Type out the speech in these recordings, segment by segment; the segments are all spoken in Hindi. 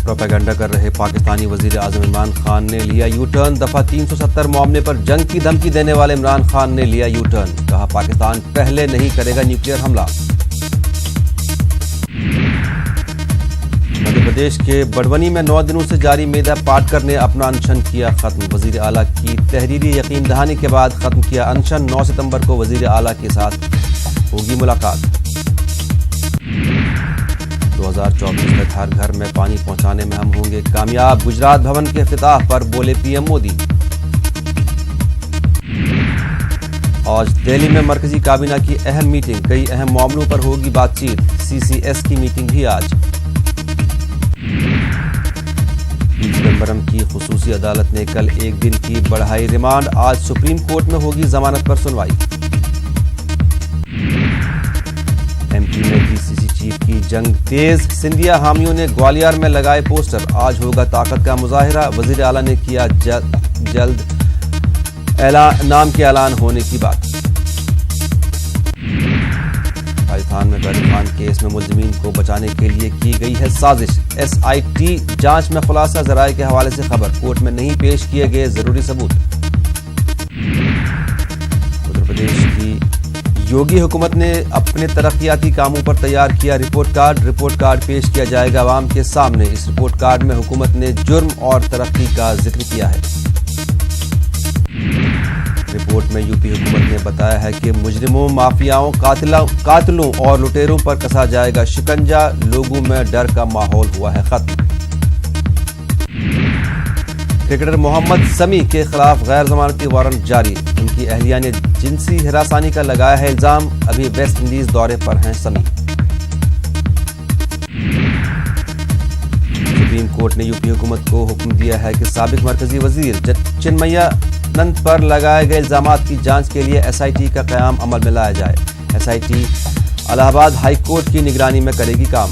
प्रोपेगेंडा कर रहे पाकिस्तानी वजीर आजम इमरान खान ने लिया यू टर्न। दफा 370 मामले पर जंग की धमकी देने वाले इमरान खान ने लिया यू टर्न। कहा पाकिस्तान पहले नहीं करेगा न्यूक्लियर हमला। मध्य प्रदेश के बड़वनी में 9 दिनों से जारी मेधा पाटकर ने अपना अनशन किया खत्म। वजीर आला की तहरीरी यकीन दहानी के बाद खत्म किया अनशन। 9 सितंबर को वजीर आला के साथ होगी मुलाकात। 2024 तक हर घर में पानी पहुंचाने में हम होंगे कामयाब। गुजरात भवन के इफ्तिताह पर बोले पीएम मोदी। आज दिल्ली में मरकजी काबीना की अहम मीटिंग। कई अहम मामलों पर होगी बातचीत। सीसीएस की मीटिंग भी आज। चिदंबरम की खुसूसी अदालत ने कल एक दिन की बढ़ाई रिमांड। आज सुप्रीम कोर्ट में होगी जमानत पर सुनवाई। एमपी में डीसीसी चीफ की जंग तेज। सिंधिया हामियों ने ग्वालियर में लगाए पोस्टर। आज होगा ताकत का मुजाहिरा। वजीर आला ने किया जल्द नाम के ऐलान होने की बात। राजस्थान में खान केस में मुलजिमीन को बचाने के लिए की गई है साजिश। एसआईटी जांच में खुलासा। जराये के हवाले से खबर। कोर्ट में नहीं पेश किए गए जरूरी सबूत। उत्तर प्रदेश की योगी हुकूमत ने अपने तरक्याती कामों पर तैयार किया रिपोर्ट कार्ड। रिपोर्ट कार्ड पेश किया जाएगा आवाम के सामने। इस रिपोर्ट कार्ड में हुकूमत ने जुर्म और तरक्की का जिक्र किया है। रिपोर्ट में यूपी हुकूमत ने बताया है कि मुजरिमों, माफियाओं, कातिलों और लुटेरों पर कसा जाएगा शिकंजा। लोगों में डर का माहौल हुआ है खत्म। क्रिकेटर मोहम्मद समी के खिलाफ गैर जमानती वारंट जारी। उनकी अहलिया ने जिनसी हिरासानी का लगाया है इल्जाम। अभी वेस्ट इंडीज दौरे पर हैं समी। सुप्रीम कोर्ट ने यूपी हुकूमत को हुक्म दिया है कि साबिक मरकजी वजीर चिन्मयानंद पर लगाए गए इल्जामात की जांच के लिए एसआईटी का क़याम अमल में लाया जाए। एसआईटी इलाहाबाद हाई कोर्ट की निगरानी में करेगी काम।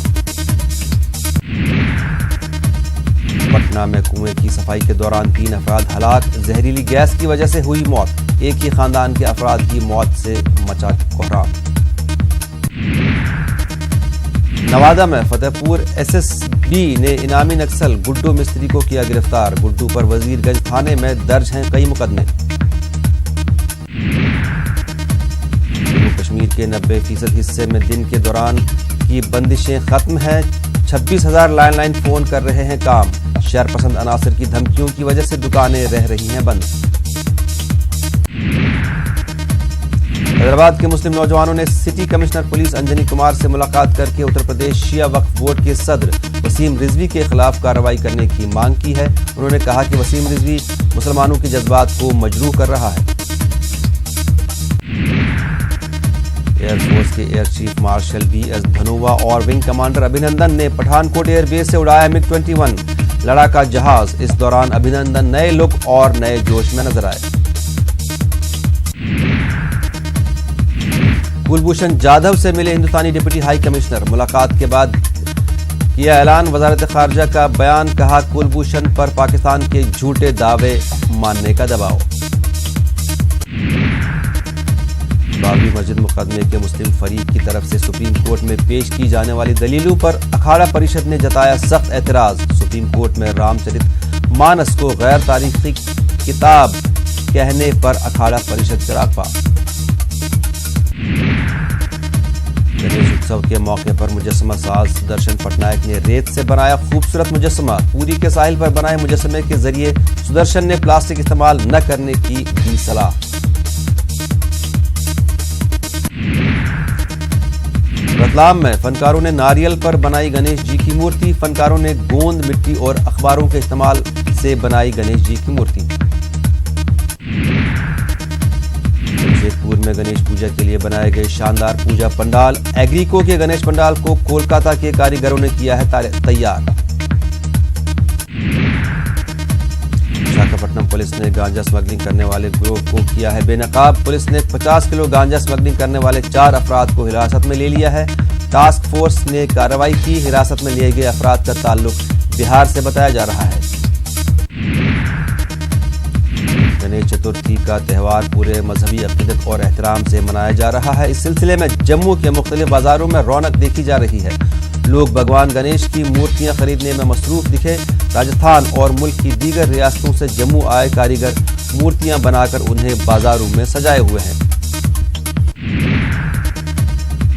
पटना में कुएं की सफाई के दौरान 3 अफराद हलाक। जहरीली गैस की वजह से हुई मौत। एक ही खानदान के अफराद की मौत से मचा कोहराम। नवादा में फतेहपुर एसएसबी ने इनामी नक्सल गुड्डू मिस्त्री को किया गिरफ्तार। गुड्डू पर वजीरगंज थाने में दर्ज हैं कई मुकदमे। जम्मू कश्मीर के 90% हिस्से में दिन के दौरान की बंदिशें खत्म हैं। 26,000 लैंडलाइन फोन कर रहे हैं काम। शहर पसंद अनासर की धमकियों की वजह से दुकानें रह रही हैं बंद। हैदराबाद के मुस्लिम नौजवानों ने city commissioner police Anjani Kumar से मुलाकात करके उत्तर प्रदेश शिया वक्फ बोर्ड के सदर वसीम रिजवी के खिलाफ कार्रवाई करने की मांग की है। उन्होंने कहा कि वसीम रिजवी मुसलमानों के जज्बात को मजरूह कर रहा है। एयरफोर्स के air chief marshal BS Dhanoa और विंग कमांडर अभिनंदन ने पठानकोट एयरबेस से उड़ाया MiG-21 लड़ाका जहाज। इस दौरान अभिनंदन नए लुक और नए जोश में नजर आए। कुलभूषण जाधव से मिले हिंदुस्तानी डिप्टी हाई कमिश्नर। मुलाकात के बाद किया ऐलान वजारत खारजा का बयान। कहा कुलभूषण पर पाकिस्तान के झूठे दावे मानने का दबाव। बाबरी मस्जिद मुकदमे के मुस्लिम फरीक की तरफ से सुप्रीम कोर्ट में पेश की जाने वाली दलीलों पर अखाड़ा परिषद ने जताया सख्त एतराज। सुप्रीम कोर्ट में रामचरित मानस को गैर तारीखी किताब कहने पर अखाड़ा परिषद चरापा। गणेश उत्सव के मौके पर मुजस्समा साज सुदर्शन पटनायक ने रेत से बनाया खूबसूरत मुजस्समा। पूरी के साहिल पर बनाए मुजस्समे के जरिए सुदर्शन ने प्लास्टिक इस्तेमाल न करने की दी सलाह। रतलाम में फनकारों ने नारियल पर बनाई गणेश जी की मूर्ति। फनकारों ने गोंद, मिट्टी और अखबारों के इस्तेमाल से बनाई गणेश जी की मूर्ति। जमशेदपुर में गणेश पूजा के लिए बनाए गए शानदार पूजा पंडाल। एग्रीको के गणेश पंडाल को कोलकाता के कारीगरों ने किया है तैयार। विशाखापट्टनम पुलिस ने गांजा स्मगलिंग करने वाले गिरोह को किया है बेनकाब। पुलिस ने 50 किलो गांजा स्मगलिंग करने वाले 4 अफराद को हिरासत में ले लिया है। टास्क फोर्स ने कार्रवाई की। हिरासत में लिए गए अफराद का ताल्लुक बिहार से बताया जा रहा है। गणेश चतुर्थी का त्यौहार पूरे मजहबी अकीदत और एहतराम से मनाया जा रहा है। इस सिलसिले में जम्मू के मुख्तलिफ बाजारों में रौनक देखी जा रही है। लोग भगवान गणेश की मूर्तियां खरीदने में मसरूफ दिखे। राजस्थान और मुल्क की दीगर रियासतों से जम्मू आए कारीगर मूर्तियां बनाकर उन्हें बाजारों में सजाए हुए हैं।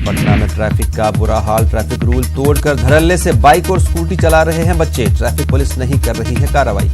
पटना में ट्रैफिक का बुरा हाल। ट्रैफिक रूल तोड़कर धड़ल्ले से बाइक और स्कूटी चला रहे हैं बच्चे। ट्रैफिक पुलिस नहीं कर रही है कार्रवाई।